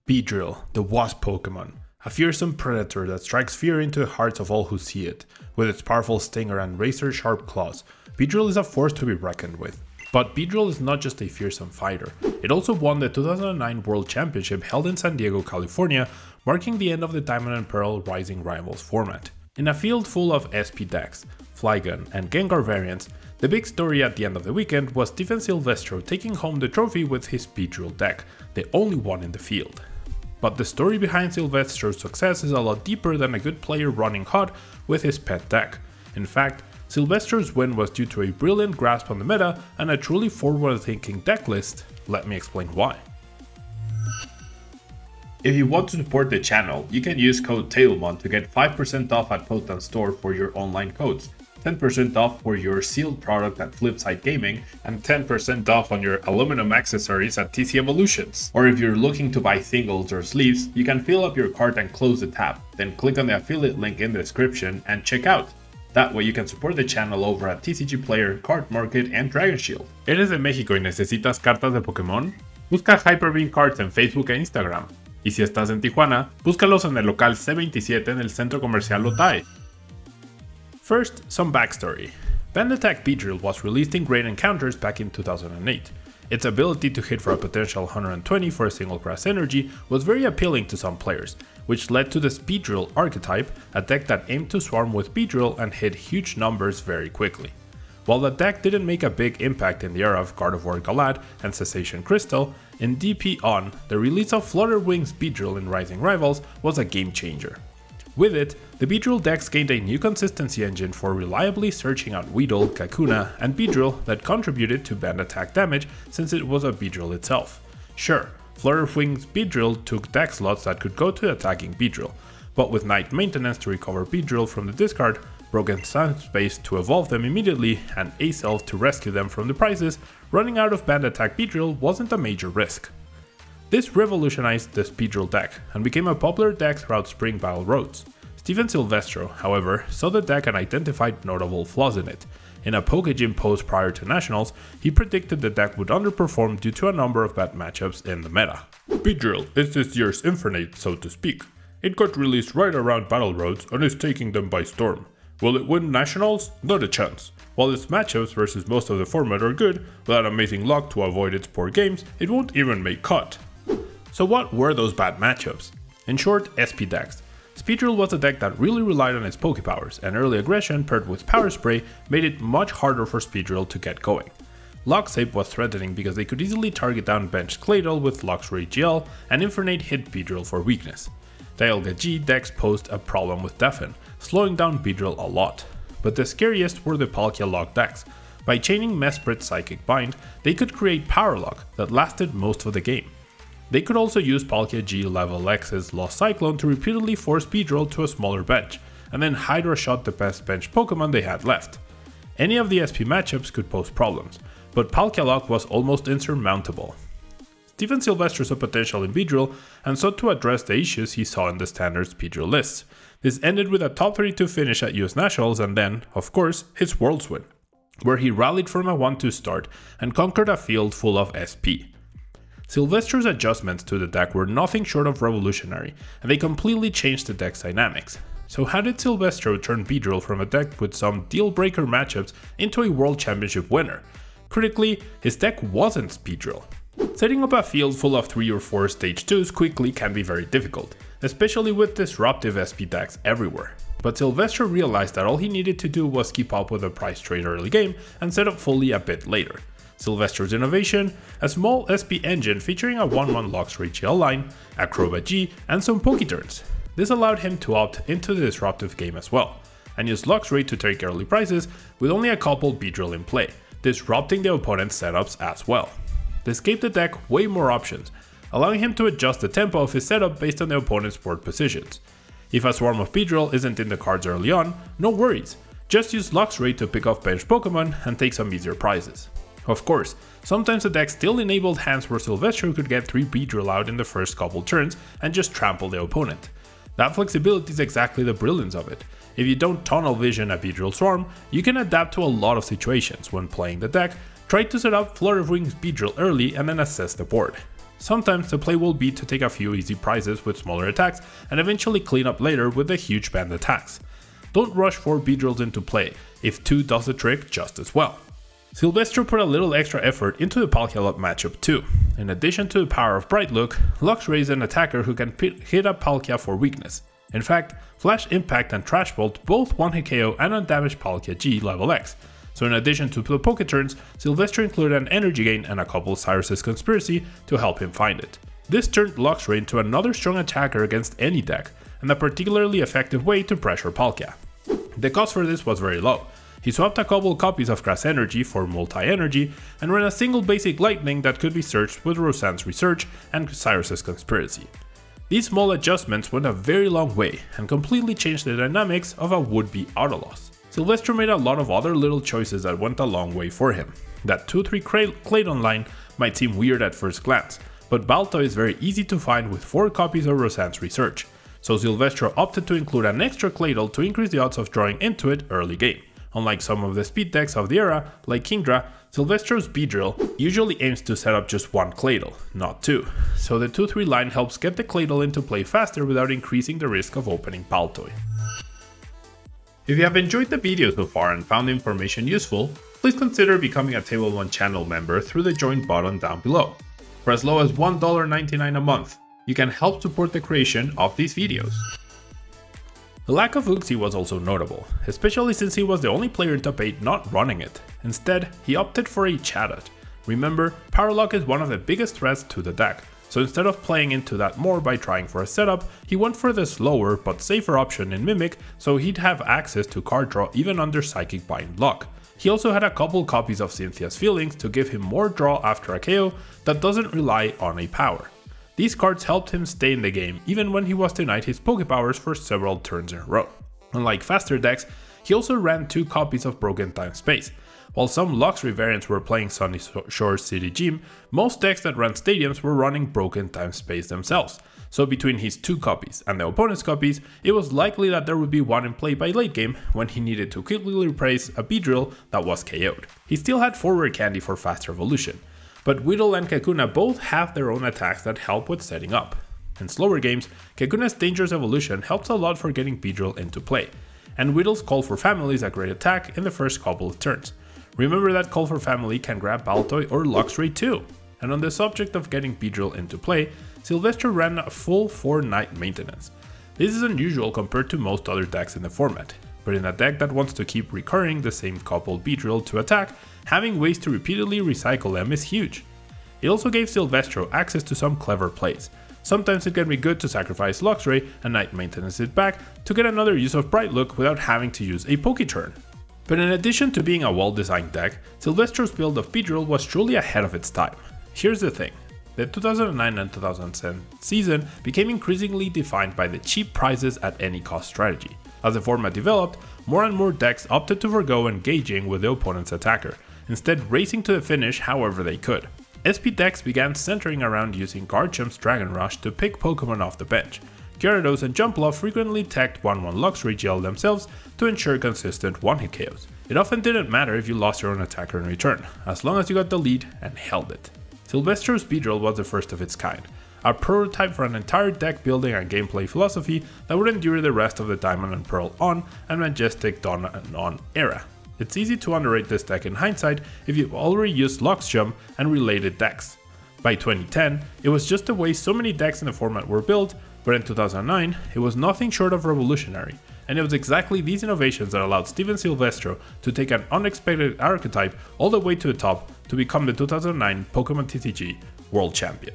BEEDRILL, the wasp Pokemon, a fearsome predator that strikes fear into the hearts of all who see it. With its powerful stinger and razor-sharp claws, BEEDRILL is a force to be reckoned with. But BEEDRILL is not just a fearsome fighter, it also won the 2009 World Championship held in San Diego, California, marking the end of the Diamond and Pearl Rising Rivals format. In a field full of SP decks, Flygon, and Gengar variants, the big story at the end of the weekend was Stephen Silvestro taking home the trophy with his BEEDRILL deck, the only one in the field. But the story behind Silvestro's success is a lot deeper than a good player running hot with his pet deck. In fact, Silvestro's win was due to a brilliant grasp on the meta and a truly forward-thinking deck list. Let me explain why. If you want to support the channel, you can use code tablemon to get 5% off at Post and Store for your online codes, 10% off for your sealed product at Flipside Gaming, and 10% off on your aluminum accessories at TC Evolutions. Or if you're looking to buy singles or sleeves, you can fill up your cart and close the tab, then click on the affiliate link in the description and check out. That way you can support the channel over at TCG Player, Card Market, and Dragon Shield. ¿Eres de México y necesitas cartas de Pokémon? Busca Hyperbeam Cards en Facebook e Instagram. Y si estás en Tijuana, búscalos en el local C27 en el Centro Comercial Otay. First, some backstory. Band Attack BEEDRILL was released in Great Encounters back in 2008. Its ability to hit for a potential 120 for a single grass energy was very appealing to some players, which led to the BEEDRILL archetype, a deck that aimed to swarm with BEEDRILL and hit huge numbers very quickly. While the deck didn't make a big impact in the era of Gardevoir Galad and Cessation Crystal, in DP On, the release of Flutterwing's BEEDRILL in Rising Rivals was a game changer. With it, the BEEDRILL decks gained a new consistency engine for reliably searching out Weedle, Kakuna, and BEEDRILL that contributed to band attack damage since it was a BEEDRILL itself. Sure, Flutterwing's BEEDRILL took deck slots that could go to attacking BEEDRILL, but with Night Maintenance to recover BEEDRILL from the discard, Broken Sun Space to evolve them immediately, and Ace Elf to rescue them from the prizes, running out of band attack BEEDRILL wasn't a major risk. This revolutionized the BEEDRILL deck and became a popular deck throughout Spring Battle Roads. Stephen Silvestro, however, saw the deck and identified notable flaws in it. In a Pokegym post prior to Nationals, he predicted the deck would underperform due to a number of bad matchups in the meta. BEEDRILL is this year's Infernape, so to speak. It got released right around Battle Roads and is taking them by storm. Will it win Nationals? Not a chance. While its matchups versus most of the format are good, without amazing luck to avoid its poor games, it won't even make cut. So what were those bad matchups? In short, SP decks. BEEDRILL was a deck that really relied on its Pokepowers, and early aggression paired with Power Spray made it much harder for BEEDRILL to get going. Lockscape was threatening because they could easily target down benched Claydol with Luxray GL, and Infernape hit BEEDRILL for weakness. Dialga G decks posed a problem with Deafen, slowing down BEEDRILL a lot. But the scariest were the Palkia Lock decks. By chaining Mesprit Psychic Bind, they could create Power Lock that lasted most of the game. They could also use Palkia G level X's Lost Cyclone to repeatedly force BEEDRILL to a smaller bench, and then Hydra Shot the best bench Pokemon they had left. Any of the SP matchups could pose problems, but Palkia Lock was almost insurmountable. Stephen Silvestro saw potential in BEEDRILL and sought to address the issues he saw in the standard BEEDRILL lists. This ended with a top 32 finish at US Nationals and then, of course, his Worlds win, where he rallied from a 1-2 start and conquered a field full of SP. Silvestro's adjustments to the deck were nothing short of revolutionary, and they completely changed the deck's dynamics. So how did Silvestro turn BEEDRILL from a deck with some deal-breaker matchups into a World Championship winner? Critically, his deck wasn't BEEDRILL. Setting up a field full of 3 or 4 stage 2s quickly can be very difficult, especially with disruptive SP decks everywhere. But Silvestro realized that all he needed to do was keep up with the price trade early game and set up fully a bit later. Silvestro's innovation, a small SP engine featuring a 1-1 Luxray GL line, Acrobat G, and some Poketurns. This allowed him to opt into the disruptive game as well, and use Luxray to take early prizes with only a couple BEEDRILL in play, disrupting the opponent's setups as well. This gave the deck way more options, allowing him to adjust the tempo of his setup based on the opponent's board positions. If a swarm of BEEDRILL isn't in the cards early on, no worries, just use Luxray to pick off bench Pokemon and take some easier prizes. Of course, sometimes the deck still enabled hands where Silvestro could get 3 BEEDRILL out in the first couple turns and just trample the opponent. That flexibility is exactly the brilliance of it. If you don't tunnel vision a BEEDRILL swarm, you can adapt to a lot of situations when playing the deck. Try to set up Flutterwing's BEEDRILL early and then assess the board. Sometimes the play will be to take a few easy prizes with smaller attacks and eventually clean up later with the huge band attacks. Don't rush 4 beedrills into play, if 2 does the trick just as well. Silvestro put a little extra effort into the Palkia Lock matchup too. In addition to the power of Bright Look, Luxray is an attacker who can hit a Palkia for weakness. In fact, Flash Impact and Trash Bolt both 1-hit KO and undamaged Palkia G level X. So in addition to the Poke Turns, Silvestro included an energy gain and a couple Cyrus's Conspiracy to help him find it. This turned Luxray into another strong attacker against any deck, and a particularly effective way to pressure Palkia. The cost for this was very low. He swapped a couple copies of Grass Energy for Multi-Energy and ran a single basic Lightning that could be searched with Roseanne's Research and Cyrus's Conspiracy. These small adjustments went a very long way and completely changed the dynamics of a would-be auto loss. Silvestro made a lot of other little choices that went a long way for him. That 2-3 Claydon line might seem weird at first glance, but Balto is very easy to find with 4 copies of Roseanne's Research, so Silvestro opted to include an extra Claydol to increase the odds of drawing into it early game. Unlike some of the speed decks of the era, like Kingdra, Silvestro's BEEDRILL usually aims to set up just 1 Claydol, not 2, so the 2-3 line helps get the Claydol into play faster without increasing the risk of opening Baltoy. If you have enjoyed the video so far and found the information useful, please consider becoming a tablemon channel member through the join button down below. For as low as $1.99 a month, you can help support the creation of these videos. The lack of Uxie was also notable, especially since he was the only player in top 8 not running it. Instead, he opted for a Chatot. Remember, Power Lock is one of the biggest threats to the deck, so instead of playing into that more by trying for a setup, he went for the slower but safer option in Mimic, so he'd have access to card draw even under Psychic Bind Lock. He also had a couple copies of Cynthia's Feelings to give him more draw after a KO that doesn't rely on a power. These cards helped him stay in the game even when he was denied his Pokepowers for several turns in a row. Unlike faster decks, he also ran 2 copies of Broken Time Space. While some Luxray variants were playing Sunny Shores City Gym, most decks that ran stadiums were running Broken Time Space themselves, so between his 2 copies and the opponent's copies, it was likely that there would be one in play by late game when he needed to quickly replace a BEEDRILL that was KO'd. He still had forward candy for faster evolution, but Weedle and Kakuna both have their own attacks that help with setting up. In slower games, Kakuna's Dangerous Evolution helps a lot for getting BEEDRILL into play, and Weedle's Call for Family is a great attack in the first couple of turns. Remember that Call for Family can grab Baltoy or Luxray too. And on the subject of getting BEEDRILL into play, Silvestro ran a full 4-night maintenance. This is unusual compared to most other decks in the format, but in a deck that wants to keep recurring the same couple BEEDRILL to attack, having ways to repeatedly recycle them is huge. It also gave Silvestro access to some clever plays. Sometimes it can be good to sacrifice Luxray and night maintenance it back to get another use of Bright Look without having to use a Poke Turn. But in addition to being a well-designed deck, Silvestro's build of BEEDRILL was truly ahead of its time. Here's the thing, the 2009 and 2010 season became increasingly defined by the cheap prizes at any cost strategy. As the format developed, more and more decks opted to forgo engaging with the opponent's attacker, instead racing to the finish however they could. SP decks began centering around using Garchamp's Dragon Rush to pick Pokemon off the bench. Gyarados and Jumpluff frequently teched 1-1 Luxray GL themselves to ensure consistent one-hit KOs. It often didn't matter if you lost your own attacker in return, as long as you got the lead and held it. Silvestro's BEEDRILL was the first of its kind, a prototype for an entire deck building and gameplay philosophy that would endure the rest of the Diamond and Pearl on and Majestic Dawn and On era. It's easy to underrate this deck in hindsight if you've already used Luxjump and related decks. By 2010, it was just the way so many decks in the format were built, but in 2009, it was nothing short of revolutionary, and it was exactly these innovations that allowed Steven Silvestro to take an unexpected archetype all the way to the top to become the 2009 Pokemon TCG World Champion.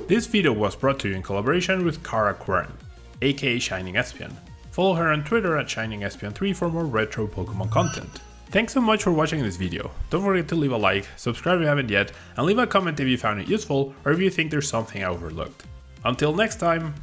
This video was brought to you in collaboration with Kara Quern, aka Shining Espion. Follow her on Twitter at ShiningEspion3 for more retro Pokemon content. Thanks so much for watching this video. Don't forget to leave a like, subscribe if you haven't yet, and leave a comment if you found it useful or if you think there's something I overlooked. Until next time!